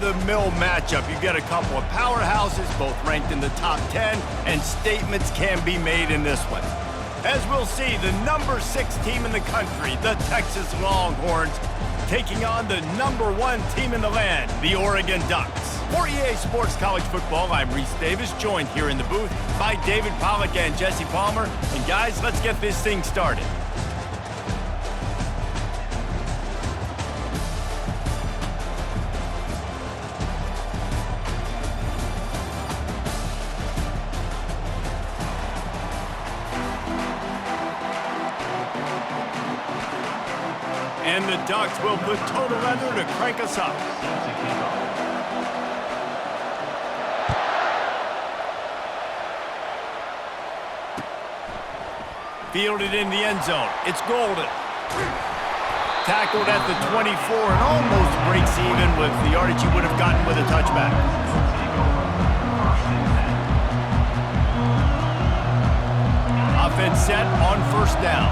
The mill matchup. You get a couple of powerhouses, both ranked in the top 10, and statements can be made in this one. As we'll see, the number 6 team in the country, the Texas Longhorns, taking on the number 1 team in the land, the Oregon Ducks. For EA Sports College Football, I'm Reese Davis, joined here in the booth by David Pollack and Jesse Palmer. And guys, let's get this thing started. And the Ducks will put total leather to crank us up. Fielded in the end zone. It's Golden. Tackled at the 24 and almost breaks even with the yardage he would have gotten with a touchback. Offense set on first down.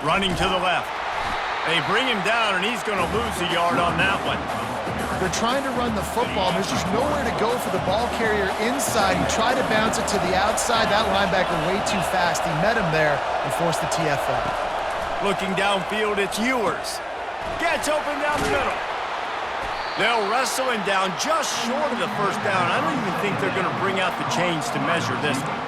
Running to the left. They bring him down, and he's going to lose a yard on that one. They're trying to run the football, and there's just nowhere to go for the ball carrier inside. He tried to bounce it to the outside. That linebacker way too fast. He met him there and forced the TFL. Looking downfield, it's Ewers. Gets open down the middle. They'll wrestle him down just short of the first down. I don't even think they're going to bring out the chains to measure this one.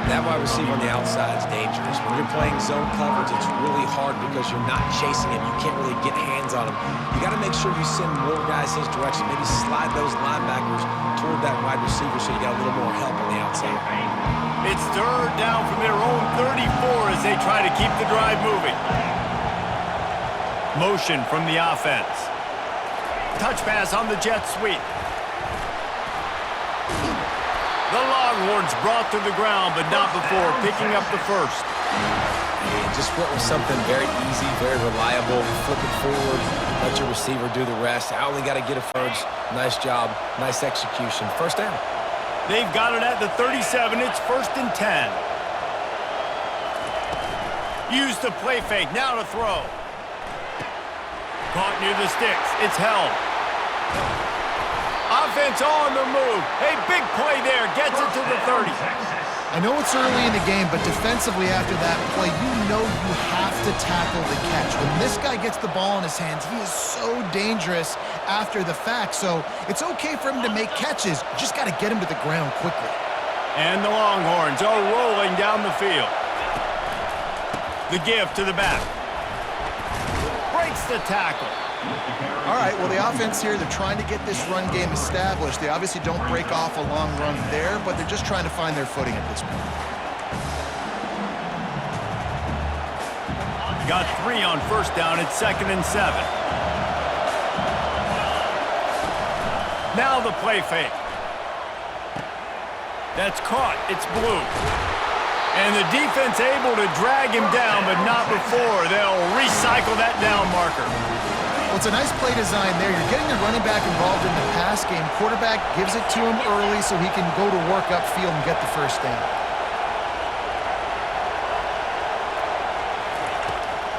That wide receiver on the outside is dangerous. When you're playing zone coverage, it's really hard because you're not chasing him. You can't really get hands on him. You got to make sure you send more guys his direction. Maybe slide those linebackers toward that wide receiver so you got a little more help on the outside. It's third down from their own 34 as they try to keep the drive moving. Motion from the offense. Touch pass on the jet sweep. The Longhorns brought to the ground, but not before picking up the first. And just went with something very easy, very reliable. Flip it forward, let your receiver do the rest. I only got to get it first. Nice job, nice execution. First down. They've got it at the 37. It's 1st and 10. Use the play fake, now to throw. Caught near the sticks. It's held. Offense on the move. A big play there. Gets it to the 30. I know it's early in the game, but defensively after that play, you know you have to tackle the catch. When this guy gets the ball in his hands, he is so dangerous after the fact. So it's okay for him to make catches. You just got to get him to the ground quickly. And the Longhorns are rolling down the field. The give to the back. Breaks the tackle. All right, well, the offense here, they're trying to get this run game established. They obviously don't break off a long run there, but they're just trying to find their footing at this point. Got 3 on first down. It's 2nd and 7. Now the play fake. That's caught. It's Blue. And the defense able to drag him down, but not before. They'll recycle that down marker. Well, it's a nice play design there. You're getting the running back involved in the pass game. Quarterback gives it to him early so he can go to work upfield and get the first down.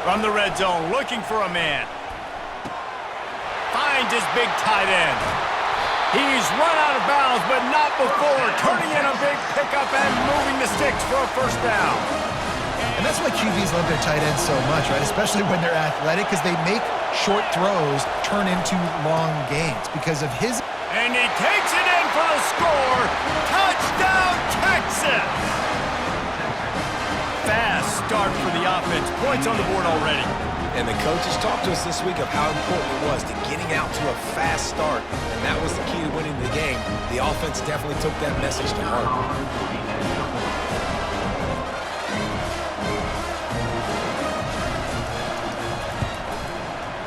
From the red zone, looking for a man. Finds his big tight end. He's run out of bounds, but not before. Turning in a big pickup and moving the sticks for a first down. And that's why QBs love their tight ends so much, right? Especially when they're athletic, because they make short throws turn into long gains because of his... And he takes it in for the score. Touchdown, Texas! Fast start for the offense. Points on the board already. And the coaches talked to us this week of how important it was to getting out to a fast start. And that was the key to winning the game. The offense definitely took that message to heart.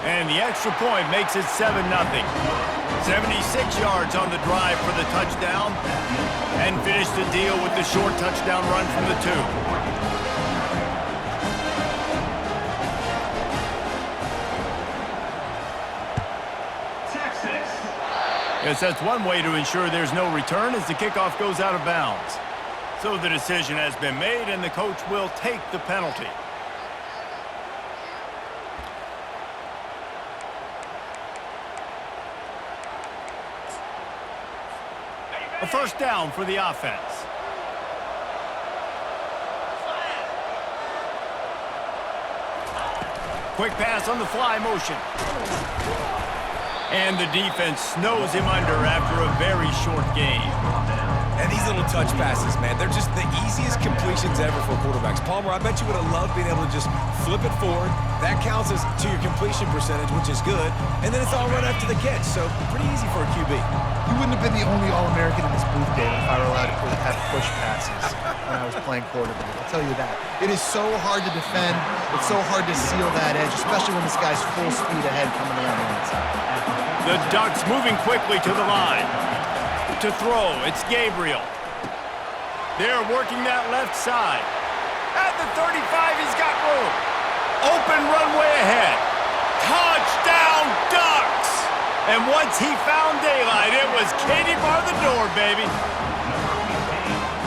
And the extra point makes it 7-0. 76 yards on the drive for the touchdown. And finished the deal with the short touchdown run from the 2. Yes, that's one way to ensure there's no return as the kickoff goes out of bounds. So the decision has been made, and the coach will take the penalty. A first down for the offense. Quick pass on the fly motion. And the defense snows him under after a very short game. And these little touch passes, man, they're just the easiest completions ever for quarterbacks. Palmer, I bet you would have loved being able to just flip it forward. That counts as to your completion percentage, which is good. And then it's all right after the catch, so pretty easy for a QB. You wouldn't have been the only All-American in this booth, David, if I were allowed to have push passes when I was playing quarterback. I'll tell you that. It is so hard to defend. It's so hard to seal that edge, especially when this guy's full speed ahead coming around the inside. The Ducks moving quickly to the line. To throw, it's Gabriel. They're working that left side. At the 35, he's got room. Open runway ahead. Touchdown, Ducks! And once he found daylight, it was Katie bar the door, baby.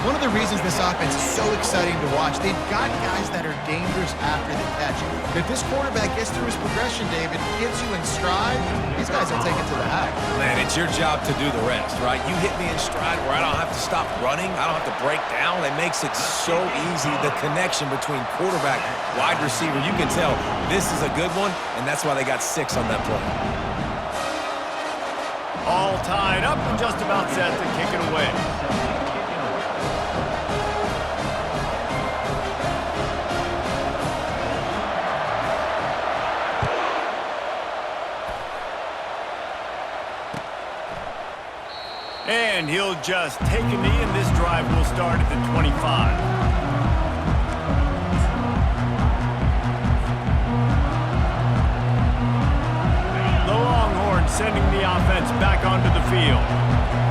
One of the reasons this offense is so exciting to watch, they've got guys that are dangerous after the catch. If this quarterback gets through his progression, David, gets you in stride, these guys will take it to the hack. Man, it's your job to do the rest, right? You hit me in stride where I don't have to stop running. I don't have to break down. It makes it so easy. The connection between quarterback, wide receiver, you can tell this is a good one, and that's why they got 6 on that play. All tied up and just about set to kick it away. And he'll just take a knee, and this drive will start at the 25. The Longhorns sending the offense back onto the field.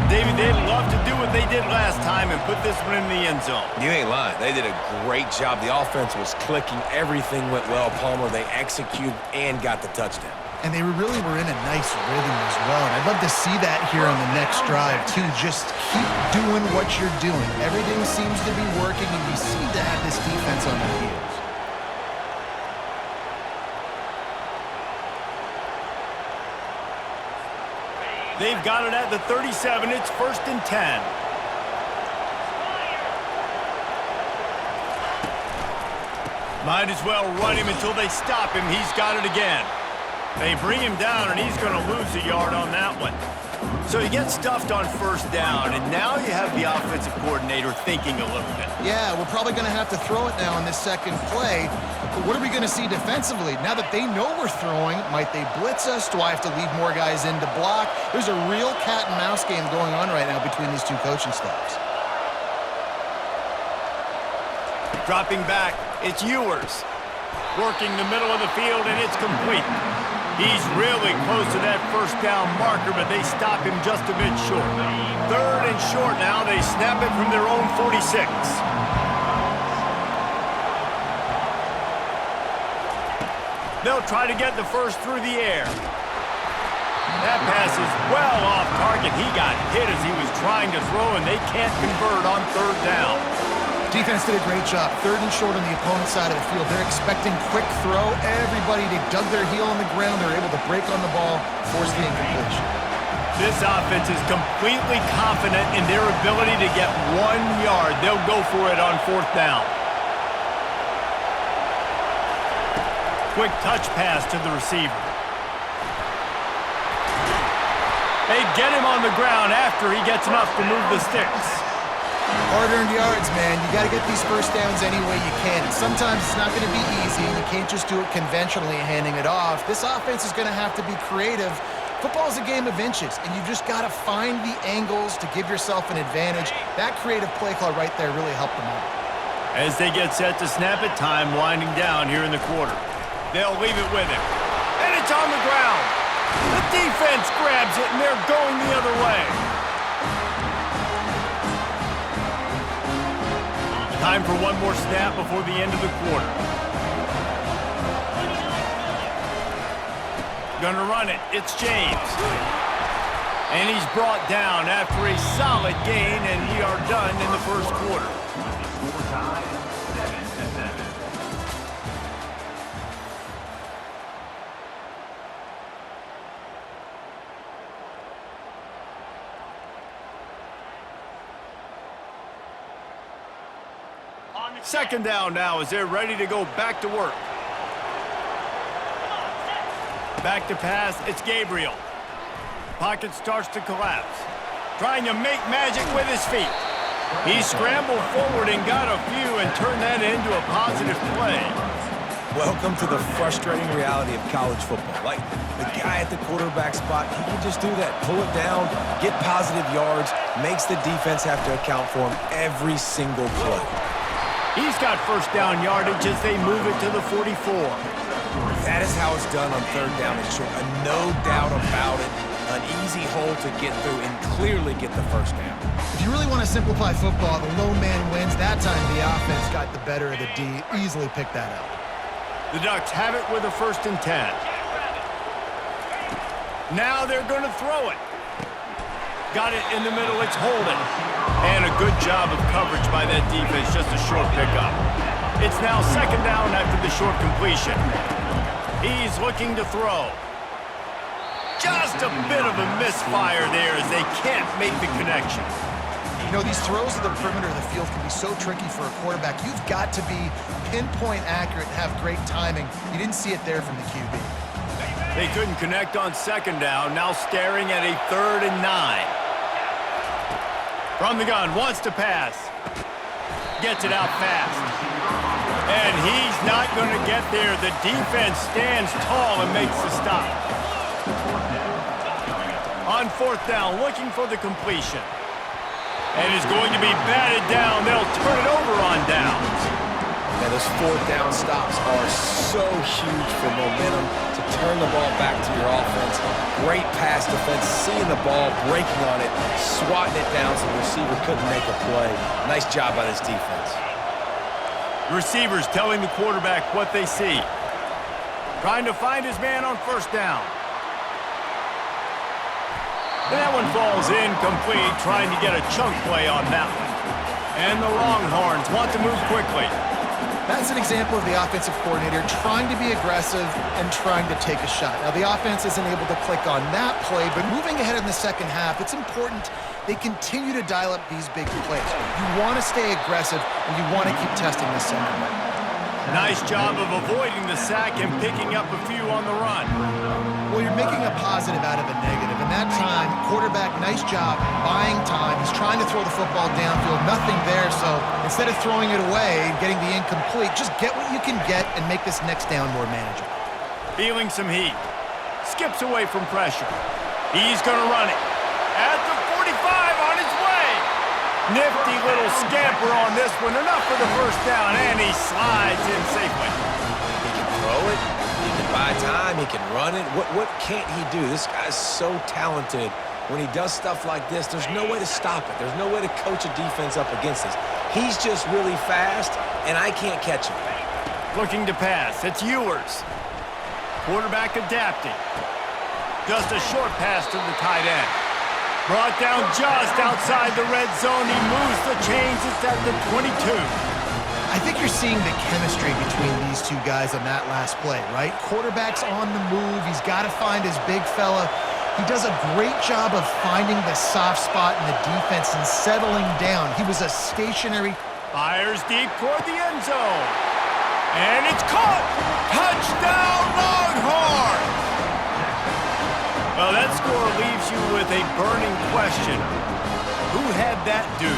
David, they'd love to do what they did last time and put this one in the end zone. You ain't lying. They did a great job. The offense was clicking. Everything went well, Palmer. They executed and got the touchdown. And they really were in a nice rhythm as well. And I'd love to see that here on the next drive, too. Just keep doing what you're doing. Everything seems to be working, and you seem to have this defense on their heels. They've got it at the 37. It's 1st and 10. Might as well run him until they stop him. He's got it again. They bring him down, and he's going to lose a yard on that one. So he gets stuffed on 1st down, and now you have the offensive coordinator thinking a little bit. Yeah, we're probably going to have to throw it now in this second play. But what are we going to see defensively? Now that they know we're throwing, might they blitz us? Do I have to leave more guys in to block? There's a real cat and mouse game going on right now between these two coaching staffs. Dropping back, it's Ewers. Working the middle of the field, and it's complete. He's really close to that 1st down marker, but they stop him just a bit short. 3rd and short now. They snap it from their own 46. They'll try to get the first through the air. That pass is well off target. He got hit as he was trying to throw, and they can't convert on 3rd down. Defense did a great job. 3rd and short on the opponent's side of the field. They're expecting quick throw. Everybody, they dug their heel on the ground. They're able to break on the ball, force the incompletion. This offense is completely confident in their ability to get 1 yard. They'll go for it on 4th down. Quick touch pass to the receiver. They get him on the ground after he gets enough to move the sticks. Hard-earned yards, man. You got to get these 1st downs any way you can. And sometimes it's not going to be easy. You can't just do it conventionally handing it off. This offense is going to have to be creative. Football is a game of inches, and you've just got to find the angles to give yourself an advantage. That creative play call right there really helped them out. As they get set to snap it, time winding down here in the quarter. They'll leave it with him. And it's on the ground. The defense grabs it, and they're going the other way. Time for one more snap before the end of the quarter. Gonna run it. It's James. And he's brought down after a solid gain, and we are done in the 1st quarter. Second down now as they're ready to go back to work. Back to pass, it's Gabriel. Pocket starts to collapse. Trying to make magic with his feet. He scrambled forward and got a few and turned that into a positive play. Welcome to the frustrating reality of college football. Like, the guy at the quarterback spot, he can just do that. Pull it down, get positive yards, makes the defense have to account for him every single play. He's got first down yardage as they move it to the 44. That is how it's done on third down and short. No doubt about it. An easy hole to get through and clearly get the first down. If you really want to simplify football, the lone man wins. That time the offense got the better of the D. Easily picked that up. The Ducks have it with a 1st and 10. Now they're going to throw it. Got it in the middle, it's Holden. And a good job of coverage by that defense, just a short pickup. It's now second down after the short completion. He's looking to throw. Just a bit of a misfire there as they can't make the connection. You know, these throws to the perimeter of the field can be so tricky for a quarterback. You've got to be pinpoint accurate and have great timing. You didn't see it there from the QB. They couldn't connect on second down, now staring at a 3rd and 9. From the gun, wants to pass. Gets it out fast. And he's not going to get there. The defense stands tall and makes the stop. On 4th down, looking for the completion. And is going to be batted down. They'll turn it over on downs. And those 4th down stops are so huge for momentum to turn the ball back to your offense. Great pass defense, seeing the ball, breaking on it, swatting it down so the receiver couldn't make a play. Nice job by this defense. The receiver's telling the quarterback what they see. Trying to find his man on 1st down. And that one falls incomplete, trying to get a chunk play on that one. And the Longhorns want to move quickly. That's an example of the offensive coordinator trying to be aggressive and trying to take a shot. Now, the offense isn't able to click on that play, but moving ahead in the second half, it's important they continue to dial up these big plays. You want to stay aggressive, and you want to keep testing the center. Nice job of avoiding the sack and picking up a few on the run. Well, you're making a positive out of a negative, and that time, quarterback, nice job, buying time. He's trying to throw the football downfield, nothing there, so instead of throwing it away and getting the incomplete, just get what you can get and make this next down more manageable. Feeling some heat. Skips away from pressure. He's going to run it. At the 45 on his way. Nifty little scamper on this one. Enough for the 1st down, and he slides in safely. He can throw it. He can buy time. He can run it. What can't he do? This guy's so talented. When he does stuff like this, there's no way to stop it. There's no way to coach a defense up against this. He's just really fast, and I can't catch him. Looking to pass. It's Ewers. Quarterback adapting. Just a short pass to the tight end. Brought down just outside the red zone. He moves the chains. It's at the 22. I think you're seeing the chemistry between these two guys on that last play, right? Quarterback's on the move. He's got to find his big fella. He does a great job of finding the soft spot in the defense and settling down. He was a stationary... Fires deep toward the end zone. And it's caught! Touchdown, Longhorns! Well, that score leaves you with a burning question. Who had that dude?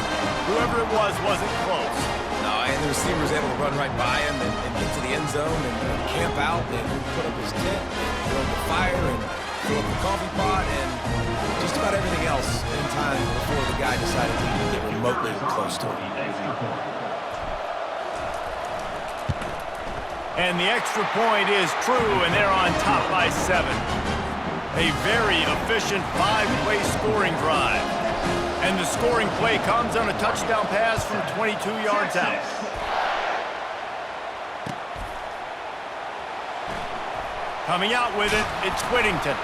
Whoever it was wasn't close. No, and the receiver was able to run right by him and get to the end zone and camp out and put up his tent and build the fire and fill up the coffee pot and just about everything else in time before the guy decided to get remotely close to him. And the extra point is true, and they're on top by 7. A very efficient 5-play scoring drive. And the scoring play comes on a touchdown pass from 22 yards out. Coming out with it, it's Whittington.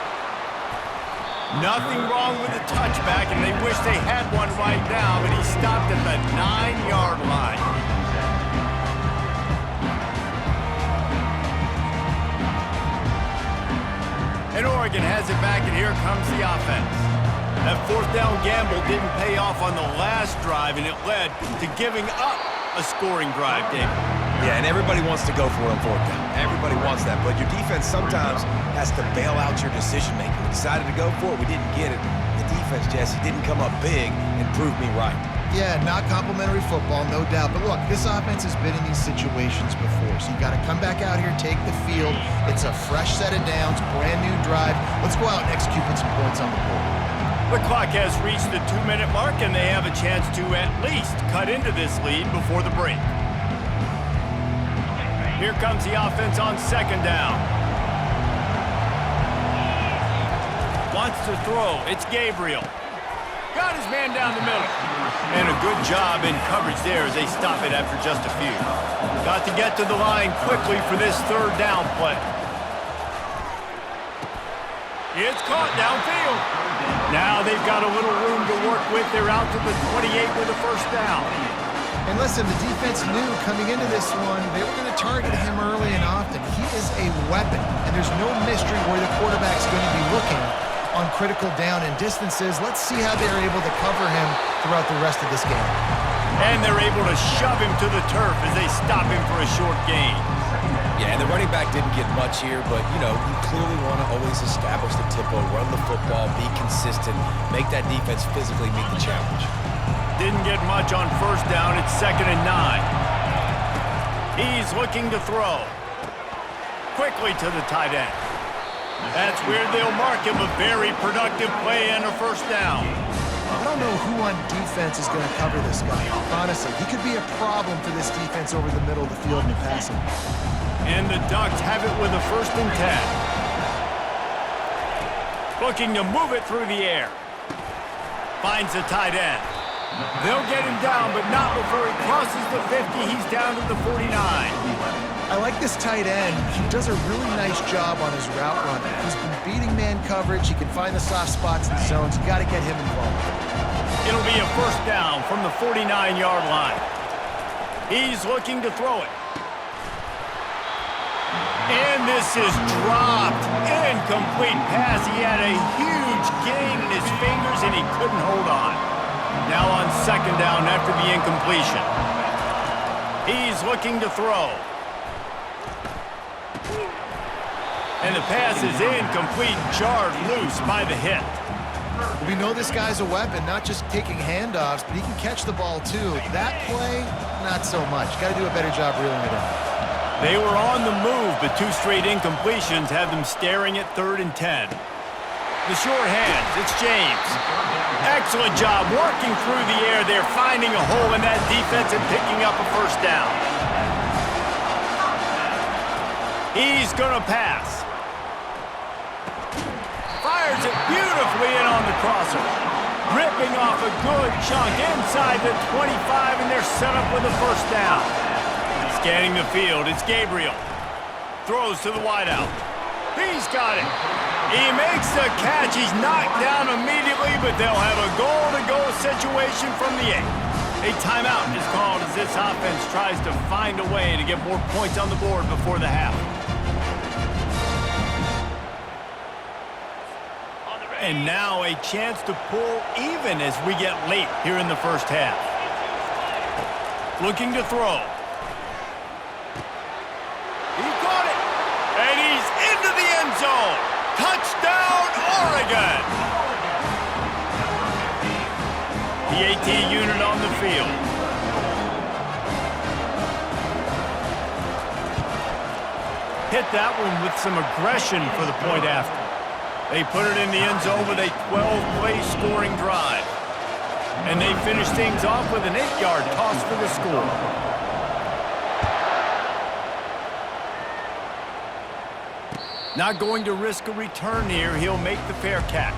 Nothing wrong with the touchback, and they wish they had one right now, but he stopped at the 9-yard line. And Oregon has it back, and here comes the offense. That 4th down gamble didn't pay off on the last drive, and it led to giving up a scoring drive, David. Yeah, and everybody wants to go for it on fourth down. Everybody wants that, but your defense sometimes has to bail out your decision-making. We decided to go for it. We didn't get it. The defense, Jesse, didn't come up big and prove me right. Yeah, not complimentary football, no doubt. But look, this offense has been in these situations before, so you got to come back out here, take the field. It's a fresh set of downs, brand new drive. Let's go out and execute some points on the board. The clock has reached the 2-minute mark, and they have a chance to at least cut into this lead before the break. Here comes the offense on second down. Wants to throw. It's Gabriel. Got his man down the middle. And a good job in coverage there as they stop it after just a few. Got to get to the line quickly for this third down play. It's caught downfield. Now they've got a little room to work with. They're out to the 28 with a first down. And listen, the defense knew coming into this one, they were going to target him early and often. He is a weapon, and there's no mystery where the quarterback's going to be looking on critical down and distances. Let's see how they're able to cover him throughout the rest of this game. And they're able to shove him to the turf as they stop him for a short gain. Yeah, and the running back didn't get much here, but, you know, you clearly want to always establish the tempo, run the football, be consistent, make that defense physically meet the challenge. Didn't get much on first down. It's 2nd and 9. He's looking to throw. Quickly to the tight end. That's where they'll mark him. A very productive play and a first down. I don't know who on defense is going to cover this guy. Honestly, he could be a problem for this defense over the middle of the field in the passing. And the Ducks have it with a 1st and 10. Looking to move it through the air. Finds the tight end. They'll get him down, but not before he crosses the 50. He's down to the 49. I like this tight end. He does a really nice job on his route running. He's been beating man coverage. He can find the soft spots in zones. You got to get him involved. It'll be a first down from the 49-yard line. He's looking to throw it. And this is dropped. Incomplete pass. He had a huge gain in his fingers, and he couldn't hold on. Now on second down after the incompletion. He's looking to throw. And the pass is incomplete, jarred loose by the hit. We know this guy's a weapon, not just taking handoffs, but he can catch the ball too. That play, not so much. Got to do a better job reeling it in. They were on the move, but 2 straight incompletions have them staring at 3rd and 10. The short hands, it's James. Excellent job working through the air. They're finding a hole in that defense and picking up a first down. He's going to pass. Fires it beautifully in on the crosser. Ripping off a good chunk inside the 25, and they're set up with a first down. Scanning the field, it's Gabriel. Throws to the wideout. He's got it. He makes the catch. He's knocked down immediately, but they'll have a goal-to-goal situation from the 8. A timeout is called as this offense tries to find a way to get more points on the board before the half. And now a chance to pull even as we get late here in the first half. Looking to throw. He caught it. And he's into the end zone. Touchdown, Oregon. The AT unit on the field. Hit that one with some aggression for the point after. They put it in the end zone with a 12-play scoring drive. And they finish things off with an 8-yard toss for the score. Not going to risk a return here. He'll make the fair catch.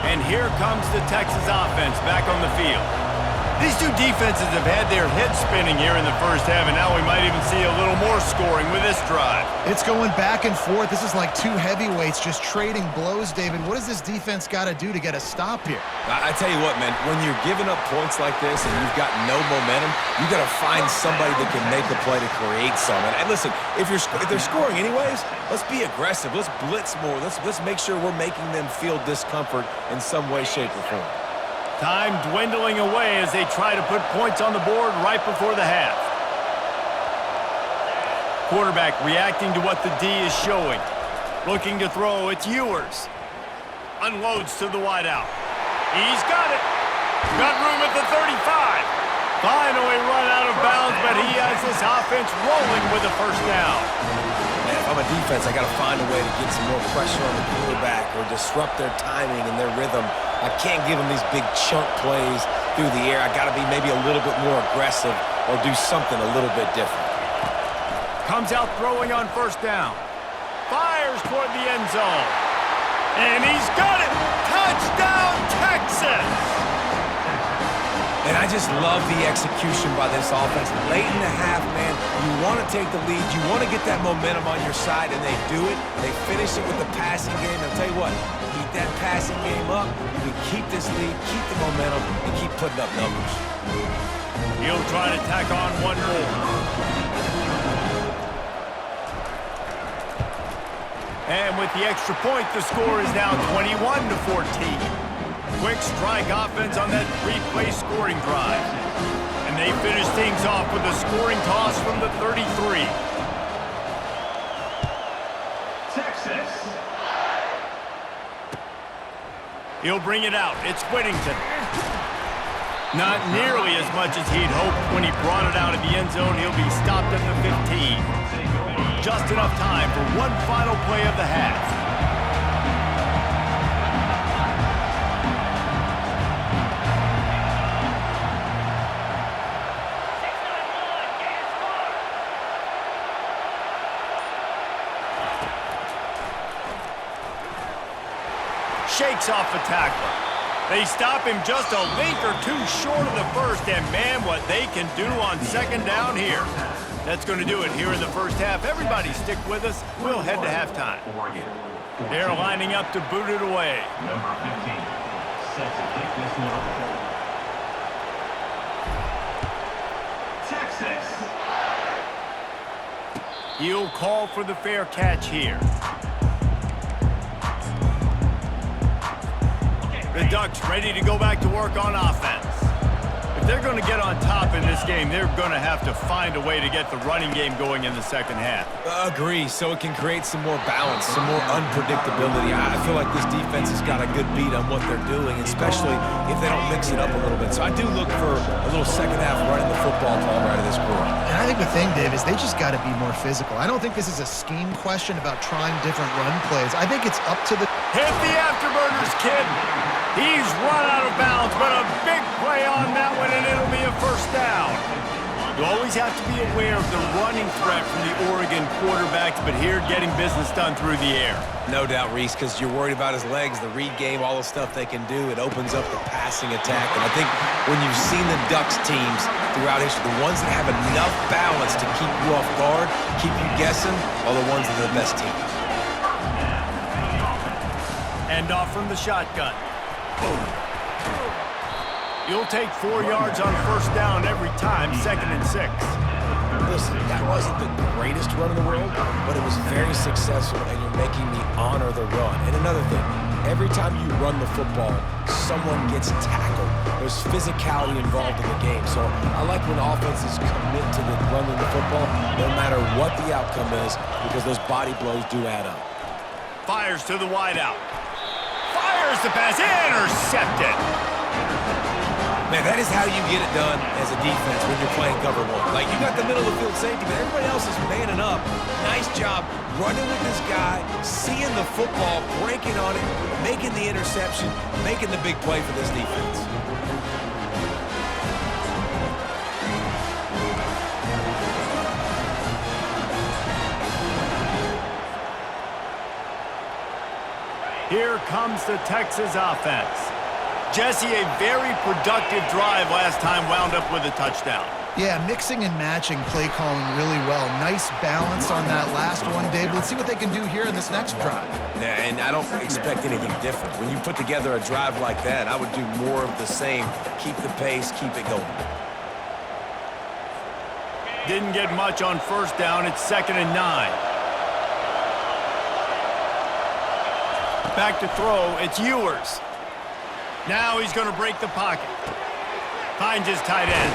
And here comes the Texas offense back on the field. These two defenses have had their heads spinning here in the first half, and now we might even see a little more scoring with this drive. It's going back and forth. This is like two heavyweights just trading blows, David. What does this defense got to do to get a stop here? I tell you what, man, when you're giving up points like this and you've got no momentum, you got to find somebody that can make a play to create some. And listen, if they're scoring anyways, let's be aggressive. Let's blitz more. Let's make sure we're making them feel discomfort in some way, shape, or form. Time dwindling away as they try to put points on the board right before the half. Quarterback reacting to what the D is showing. Looking to throw, it's Ewers. Unloads to the wideout. He's got it. Got room at the 35. Finally run out of bounds, but he has this offense rolling with a first down. Man, if I'm a defense, I got to find a way to get some more pressure on the quarterback or disrupt their timing and their rhythm. I can't give them these big chunk plays through the air. I got to be maybe a little bit more aggressive or do something a little bit different. Comes out throwing on first down. Fires toward the end zone. And he's got it! Touchdown, Texas! And I just love the execution by this offense. Late in the half, man, you want to take the lead. You want to get that momentum on your side, and they do it. They finish it with the passing game. I'll tell you what, keep that passing game up. You can keep this lead, keep the momentum, and keep putting up numbers. He'll try to tack on one more. And with the extra point, the score is now 21-14. Quick strike offense on that three-play scoring drive. And they finish things off with a scoring toss from the 33. Texas. He'll bring it out. It's Whittington. Not nearly as much as he'd hoped when he brought it out of the end zone. He'll be stopped at the 15. Just enough time for one final play of the half. Shakes off a tackler. They stop him just a link or two short of the first, and man, what they can do on second down here. That's going to do it here in the first half. Everybody stick with us. We'll head to halftime. They're lining up to boot it away. Number 15, set to kick this one off. Texas. He'll call for the fair catch here. The Ducks ready to go back to work on offense. If they're going to get on top in this game, they're going to have to find a way to get the running game going in the second half. Agree, so it can create some more balance, some more unpredictability. I feel like this defense has got a good beat on what they're doing, especially if they don't mix it up a little bit. So I do look for a little second half running the football Palmer out of this group. And I think the thing, Dave, is they just got to be more physical. I don't think this is a scheme question about trying different run plays. I think it's up to the... Hit the afterburners, kid. He's run out of bounds, but a big play on that one, and it'll be a first down. You always have to be aware of the running threat from the Oregon quarterbacks, but here getting business done through the air. No doubt, Reese, because you're worried about his legs, the read game, all the stuff they can do. It opens up the passing attack. And I think when you've seen the Ducks teams throughout history, the ones that have enough balance to keep you off guard, keep you guessing, are the ones that are the best teams. End off from the shotgun. You'll take 4 yards on first down every time, 2nd and 6. Listen, that wasn't the greatest run in the world, but it was very successful, and you're making me honor the run. And another thing, every time you run the football, someone gets tackled. There's physicality involved in the game. So I like when offenses commit to the running the football, no matter what the outcome is, because those body blows do add up. Fires to the wideout. Fires the pass, intercepted. Man, that is how you get it done as a defense when you're playing cover one. Like, you got the middle of the field safety, but everybody else is manning up. Nice job running with this guy, seeing the football, breaking on it, making the interception, making the big play for this defense. Here comes the Texas offense. Jesse, a very productive drive last time wound up with a touchdown. Yeah, mixing and matching play calling really well. Nice balance on that last one, Dave. Let's see what they can do here in this next drive. Yeah, and I don't expect anything different. When you put together a drive like that, I would do more of the same. Keep the pace, keep it going. Didn't get much on first down. It's 2nd and 9. Back to throw. It's Ewers. Now he's going to break the pocket. Finds his tight end.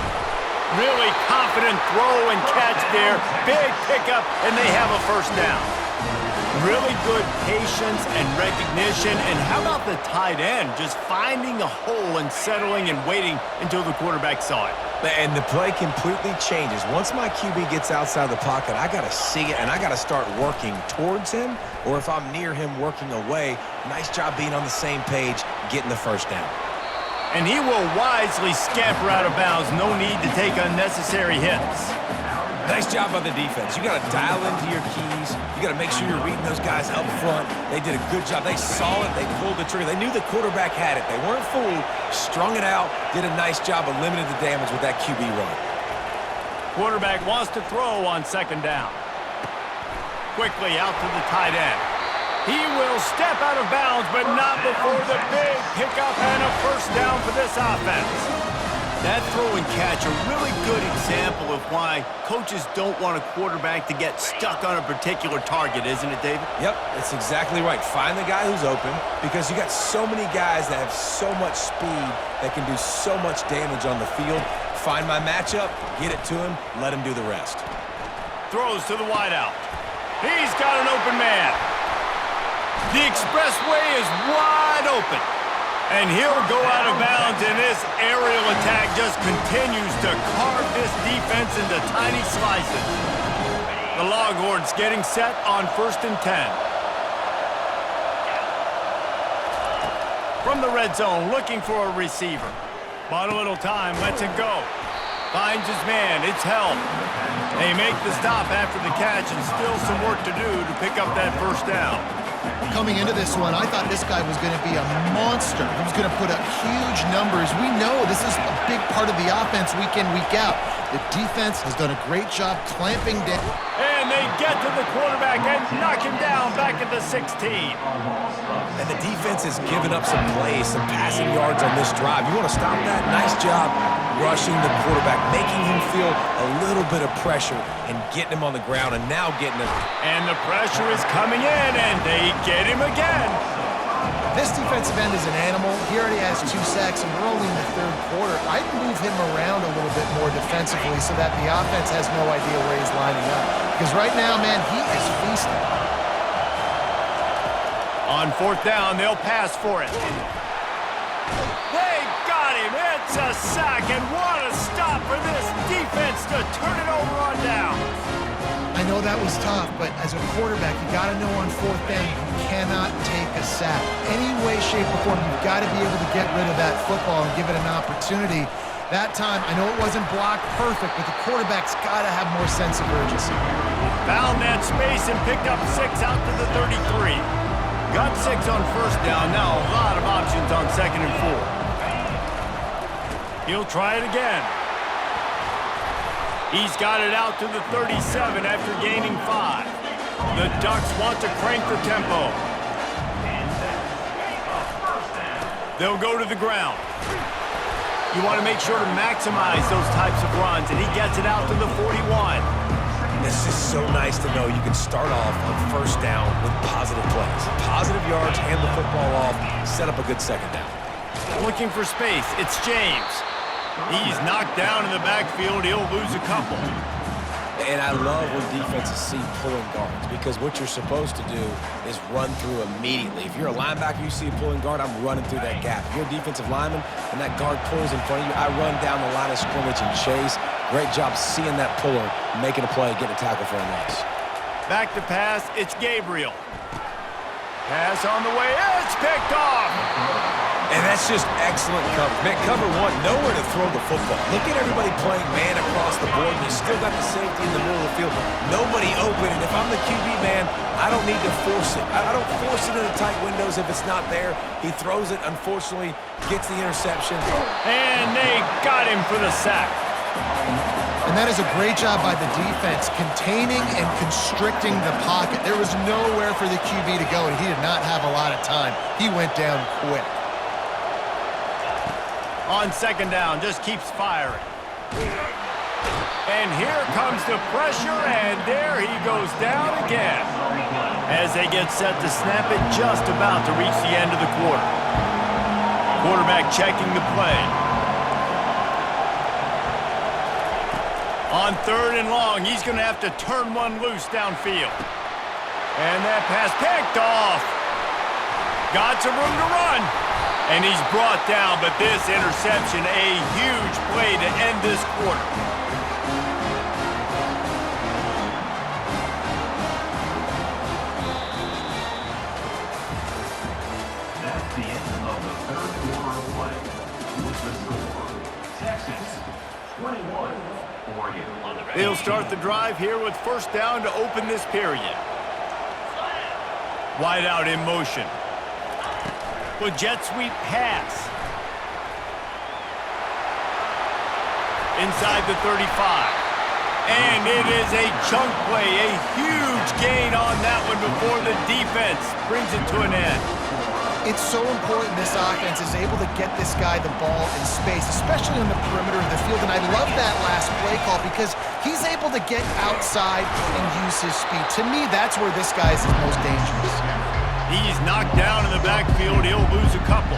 Really confident throw and catch there. Big pickup, and they have a first down. Really good patience and recognition. And how about the tight end just finding a hole and settling and waiting until the quarterback saw it? And the play completely changes. Once my QB gets outside the pocket, I got to see it, and I got to start working towards him, or if I'm near him, working away. Nice job being on the same page, getting the first down. And he will wisely scamper out of bounds. No need to take unnecessary hits. Nice job by the defense. You got to dial into your keys. You got to make sure you're reading those guys up front. They did a good job. They saw it. They pulled the trigger. They knew the quarterback had it. They weren't fooled. Strung it out. Did a nice job of limiting the damage with that QB run. Quarterback wants to throw on 2nd down. Quickly out to the tight end. He will step out of bounds, but not before the big pickup and a first down for this offense. That throw and catch, a really good example of why coaches don't want a quarterback to get stuck on a particular target, isn't it, David? Yep, that's exactly right. Find the guy who's open, because you got so many guys that have so much speed that can do so much damage on the field. Find my matchup, get it to him, let him do the rest. Throws to the wideout. He's got an open man. The expressway is wide open. And he'll go out of bounds, and this aerial attack just continues to carve this defense into tiny slices. The Longhorns getting set on 1st and 10. From the red zone, looking for a receiver. Bought a little time, lets it go. Finds his man, it's held. They make the stop after the catch, and still some work to do to pick up that first down. Coming into this one, I thought this guy was going to be a monster. He was going to put up huge numbers. We know this is a big part of the offense week in, week out. The defense has done a great job clamping down. And they get to the quarterback and knock him down back at the 16. And the defense has given up some plays, some passing yards on this drive. You want to stop that? Nice job rushing the quarterback, making him feel a little bit of pressure and getting him on the ground, and now getting him. And the pressure is coming in, and they get him again. This defensive end is an animal. He already has 2 sacks, and we're only in the 3rd quarter. I'd move him around a little bit more defensively so that the offense has no idea where he's lining up. Because right now, man, he is feasting. On 4th down, they'll pass for it. They got him. It's a sack, and what a stop for this defense to turn it over on down. I know that was tough, but as a quarterback, you got to know on 4th down you cannot take a sack. Any way, shape, or form, you've got to be able to get rid of that football and give it an opportunity. That time, I know it wasn't blocked perfect, but the quarterback's got to have more sense of urgency. Found that space and picked up 6 out to the 33. Got 6 on first down. Now a lot of options on 2nd and 4. He'll try it again. He's got it out to the 37 after gaining 5. The Ducks want to crank the tempo. They'll go to the ground. You want to make sure to maximize those types of runs, and he gets it out to the 41. It's just so nice to know you can start off on first down with positive plays. Positive yards, hand the football off, set up a good 2nd down. Looking for space, it's James. He's knocked down in the backfield. He'll lose a couple. And I love when defenses see pulling guards, because what you're supposed to do is run through immediately. If you're a linebacker, you see a pulling guard, I'm running through that gap. If you're a defensive lineman and that guard pulls in front of you, I run down the line of scrimmage and chase. Great job seeing that puller, making a play, getting a tackle for a loss. Back to pass, it's Gabriel. Pass on the way, it's picked off. And that's just excellent coverage. Man, cover one, nowhere to throw the football. Look at everybody playing man across the board, and you still got the safety in the middle of the field. Nobody open, and if I'm the QB, man, I don't need to force it. I don't force it in the tight windows if it's not there. He throws it, unfortunately, gets the interception. And they got him for the sack. And that is a great job by the defense, containing and constricting the pocket. There was nowhere for the QB to go, and he did not have a lot of time. He went down quick. On second down, just keeps firing. And here comes the pressure, and there he goes down again. As they get set to snap it, just about to reach the end of the quarter. Quarterback checking the play. On third and long, he's going to have to turn one loose downfield. And that pass picked off. Got some room to run. And he's brought down, but this interception, a huge play to end this quarter. That's the end of the third quarter of play. With the score, Texans 21, Oregon. They'll start the drive here with first down to open this period. Wide out in motion. With jet sweep pass. Inside the 35. And it is a chunk play, a huge gain on that one before the defense brings it to an end. It's so important this offense is able to get this guy the ball in space, especially on the perimeter of the field. And I love that last play call because he's able to get outside and use his speed. To me, that's where this guy is most dangerous. He's knocked down in the backfield. He'll lose a couple.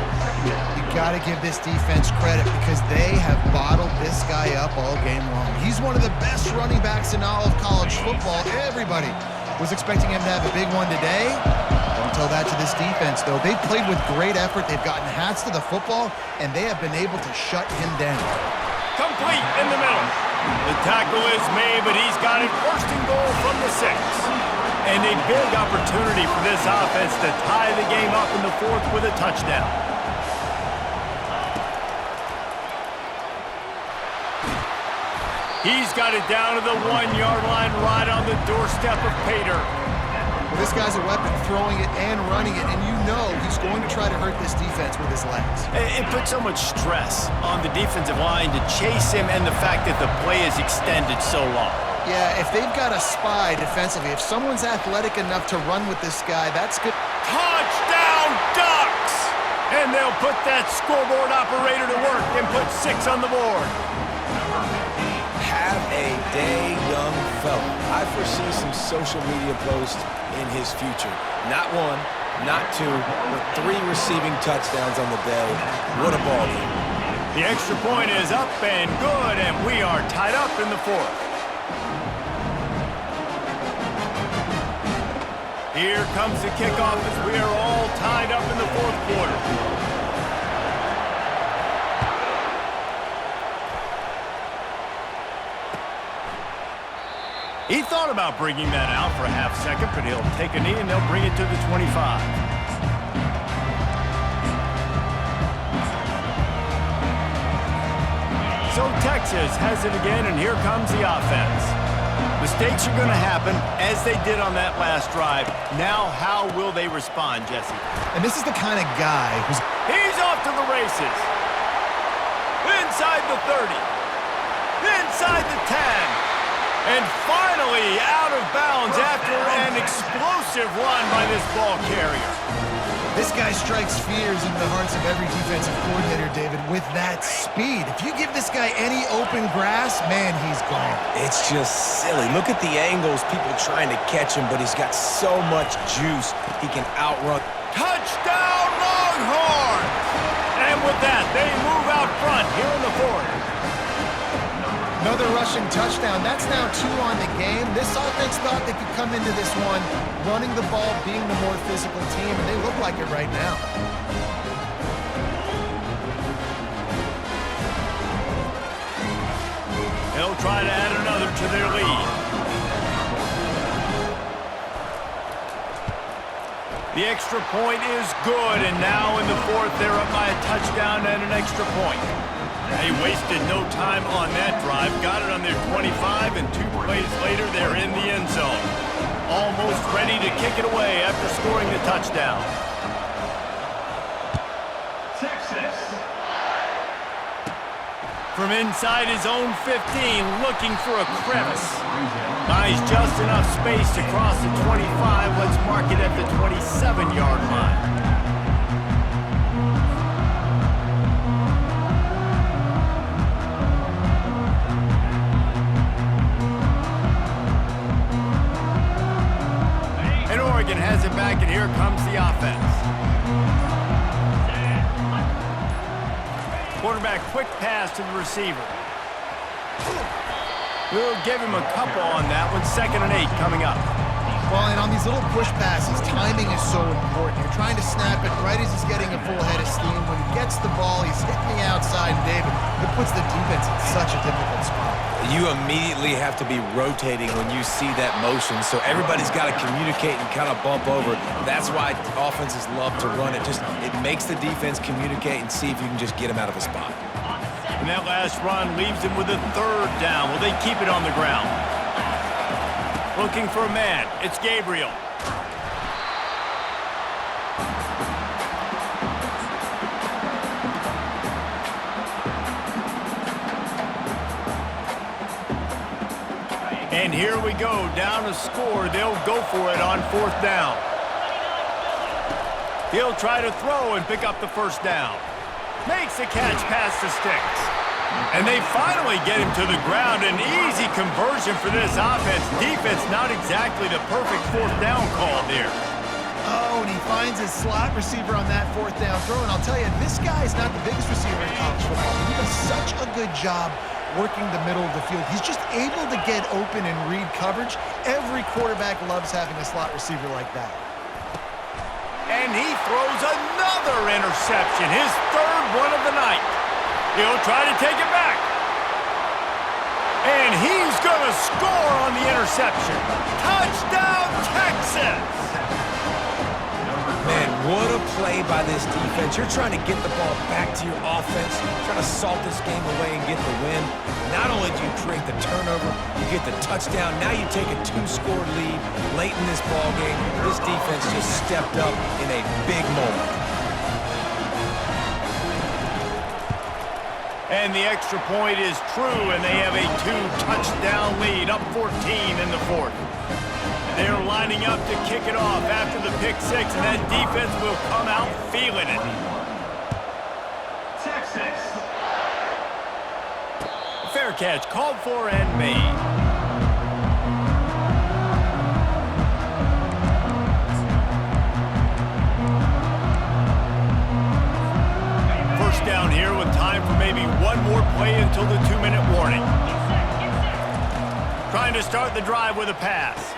You got to give this defense credit because they have bottled this guy up all game long. He's one of the best running backs in all of college football. Everybody was expecting him to have a big one today. Don't tell that to this defense, though. They've played with great effort. They've gotten hats to the football, and they have been able to shut him down. Complete in the middle. The tackle is made, but he's got it first and goal from the 6. And a big opportunity for this offense to tie the game up in the fourth with a touchdown. He's got it down to the 1-yard line right on the doorstep of Pater. Well, this guy's a weapon, throwing it and running it, and you know he's going to try to hurt this defense with his legs. It puts so much stress on the defensive line to chase him and the fact that the play is extended so long. Yeah, if they've got a spy defensively, if someone's athletic enough to run with this guy, that's good. Touchdown, Ducks! And they'll put that scoreboard operator to work and put 6 on the board. Have a day, young fella. I foresee some social media posts in his future. Not one, not two, but 3 receiving touchdowns on the day. What a ball game. The extra point is up and good, and we are tied up in the fourth. Here comes the kickoff as we are all tied up in the fourth quarter. He thought about bringing that out for a half second, but he'll take a knee and they'll bring it to the 25. So Texas has it again, and here comes the offense. Mistakes are going to happen, as they did on that last drive. Now, how will they respond, Jesse? And this is the kind of guy who's... He's off to the races. Inside the 30. Inside the 10. And finally out of bounds after an explosive run by this ball carrier. This guy strikes fears into the hearts of every defensive coordinator, David, with that speed. If you give this guy any open grass, man, he's gone. It's just silly. Look at the angles, people trying to catch him, but he's got so much juice. He can outrun. Touchdown, Longhorns! And with that, they move out front here in the fourth. Another rushing touchdown. That's now 2 on the game. This offense thought they could come into this one running the ball, being the more physical team, and they look like it right now. They'll try to add another to their lead. The extra point is good, and now in the fourth, they're up by a touchdown and an extra point. They wasted no time on that drive, got it on their 25, and 2 plays later, they're in the end zone. Almost ready to kick it away after scoring the touchdown. Texas. From inside his own 15, looking for a crevice. Buys just enough space to cross the 25. Let's mark it at the 27-yard line. And Oregon has it back, and here comes the offense. Quarterback, quick pass to the receiver. We'll give him a couple on that one. 2nd and 8 coming up. Well, and on these little push passes, timing is so important. You're trying to snap it right as he's getting a full head of steam. When he gets the ball, he's hitting the outside, and David, it puts the defense in such a difficult spot. You immediately have to be rotating when you see that motion, so everybody's got to communicate and kind of bump over. That's why offenses love to run it. It makes the defense communicate and see if you can just get him out of a spot. And that last run leaves him with a 3rd down. Will they keep it on the ground? Looking for a man. It's Gabriel. And here we go, down a score. They'll go for it on 4th down. He'll try to throw and pick up the 1st down. Makes the catch past the sticks. And they finally get him to the ground. An easy conversion for this offense. Defense, not exactly the perfect 4th down call there. Oh, and he finds his slot receiver on that 4th down throw. And I'll tell you, this guy's not the biggest receiver in college football. He does such a good job working the middle of the field. He's just able to get open and read coverage. Every quarterback loves having a slot receiver like that. And he throws another interception, his 3rd one of the night. He'll try to take it back. And he's going to score on the interception. Touchdown, Texas! Man, what a play by this defense. You're trying to get the ball back to your offense, trying to salt this game away and get the win. Not only do you create the turnover, you get the touchdown. Now you take a 2-score lead late in this ball game. This defense just stepped up in a big moment. And the extra point is true, and they have a 2-touchdown lead, up 14 in the 4th. They're lining up to kick it off after the pick 6, and that defense will come out feeling it. Texas. Fair catch called for and made. First down here with time for maybe one more play until the 2-minute warning. Trying to start the drive with a pass.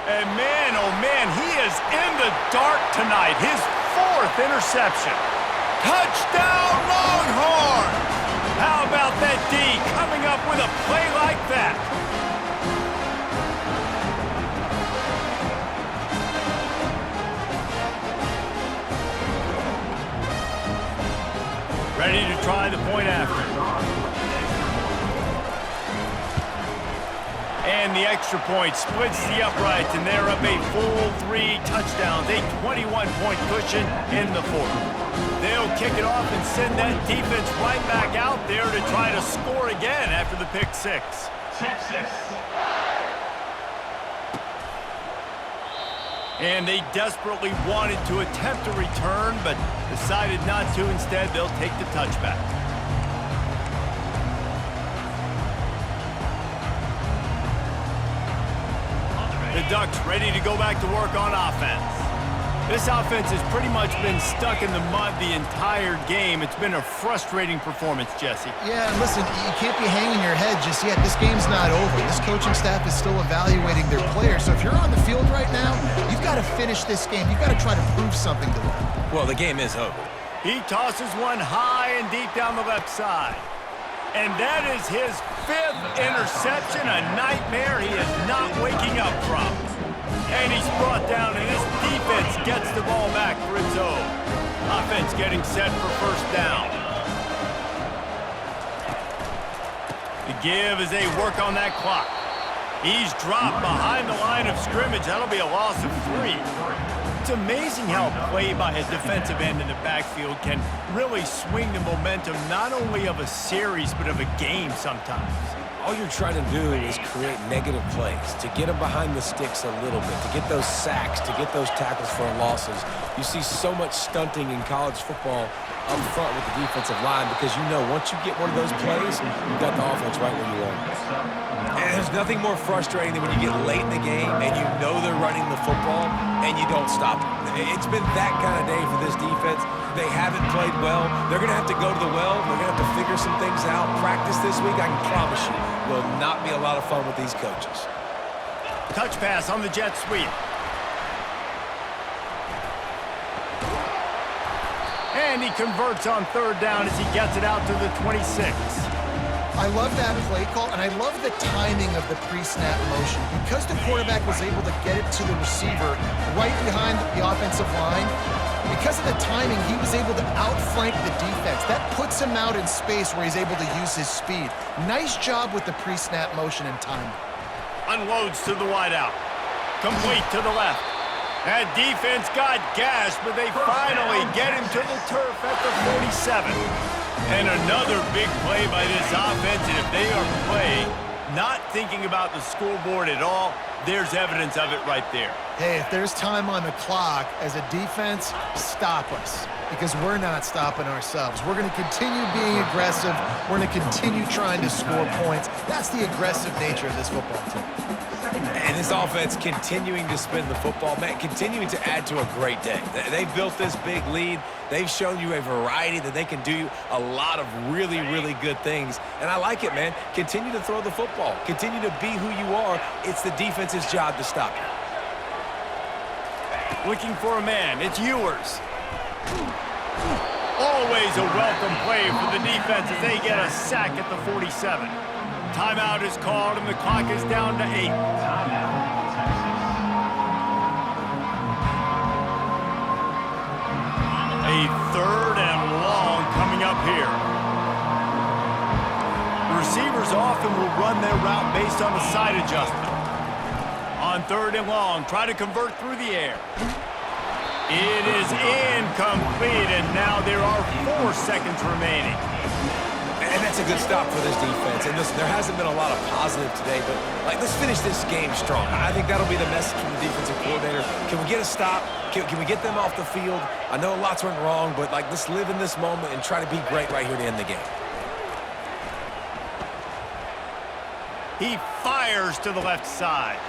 And man, oh man, he is in the dark tonight. His 4th interception. Touchdown, Longhorns! How about that D coming up with a play like that? Ready to try the point after. And the extra point splits the uprights, and they're up a full 3 touchdowns, a 21-point cushion in the 4th. They'll kick it off and send that defense right back out there to try to score again after the pick 6. Texas. And they desperately wanted to attempt a return, but decided not to. Instead, they'll take the touchback. The Ducks ready to go back to work on offense. This offense has pretty much been stuck in the mud the entire game. It's been a frustrating performance, Jesse. Yeah, and listen, you can't be hanging your head just yet. This game's not over. This coaching staff is still evaluating their players. So if you're on the field right now, you've got to finish this game. You've got to try to prove something to them. Well, the game is over. He tosses one high and deep down the left side. And that is his 5th interception, a nightmare he is not waking up from. And he's brought down, and this defense defense gets the ball back for its own. Offense getting set for first down. The give as they work on that clock. He's dropped behind the line of scrimmage. That'll be a loss of 3. It's amazing how a play by a defensive end in the backfield can really swing the momentum not only of a series but of a game sometimes. All you're trying to do is create negative plays, to get them behind the sticks a little bit, to get those sacks, to get those tackles for losses. You see so much stunting in college football up front with the defensive line because you know once you get one of those plays, you've got the offense right where you want it. And there's nothing more frustrating than when you get late in the game and you know they're running the football and you don't stop them. It's been that kind of day for this defense. They haven't played well. They're going to have to go to the well. They're going to have to figure some things out. Practice this week, I can promise you, will not be a lot of fun with these coaches. Touch pass on the jet sweep. And he converts on third down as he gets it out to the 26. I love that play call, and I love the timing of the pre-snap motion. Because the quarterback was able to get it to the receiver right behind the offensive line, because of the timing, he was able to outflank the defense. That puts him out in space where he's able to use his speed. Nice job with the pre-snap motion and timing. Unloads to the wideout. Complete to the left. That defense got gashed, but they finally get him to the turf at the 47. And another big play by this offense, and if they are playing, not thinking about the scoreboard at all, there's evidence of it right there. Hey, if there's time on the clock, as a defense, stop us. Because we're not stopping ourselves. We're going to continue being aggressive. We're going to continue trying to score points. That's the aggressive nature of this football team. And this offense continuing to spin the football, man, continuing to add to a great day. They've built this big lead. They've shown you a variety that they can do a lot of really, really good things. And I like it, man. Continue to throw the football. Continue to be who you are. It's the defense's job to stop you. Looking for a man. It's Ewers. Always a welcome play for the defense as they get a sack at the 47. Timeout is called and the clock is down to 8. A third and long coming up here. Receivers often will run their route based on a side adjustment. On third and long, try to convert through the air. It is incomplete, and now there are 4 seconds remaining. And that's a good stop for this defense. And listen, there hasn't been a lot of positive today, but let's finish this game strong. I think that'll be the message from the defensive coordinator. Can we get a stop? Can we get them off the field? I know lots went wrong, but let's live in this moment and try to be great right here to end the game. He fires to the left side.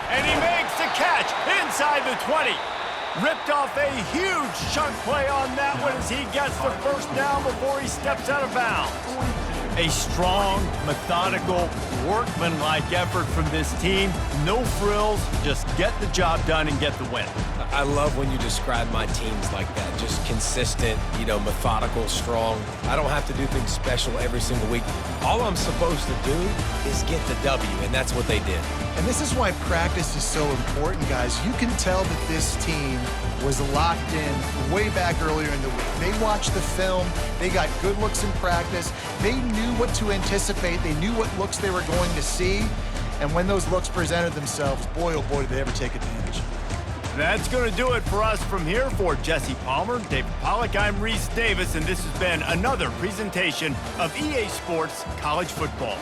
And he makes the catch inside the 20. Ripped off a huge chunk play on that one as he gets the first down before he steps out of bounds. A strong, methodical, workmanlike effort from this team. No frills, just get the job done and get the win. I love when you describe my teams like that. Just consistent, methodical, strong. I don't have to do things special every single week. All I'm supposed to do is get the W, and that's what they did. And this is why practice is so important, guys. You can tell that this team was locked in way back earlier in the week. They watched the film. They got good looks in practice. They knew what to anticipate. They knew what looks they were going to see. And when those looks presented themselves, boy, oh boy, did they ever take advantage. That's going to do it for us from here. For Jesse Palmer, David Pollack, I'm Reese Davis, and this has been another presentation of EA Sports College Football.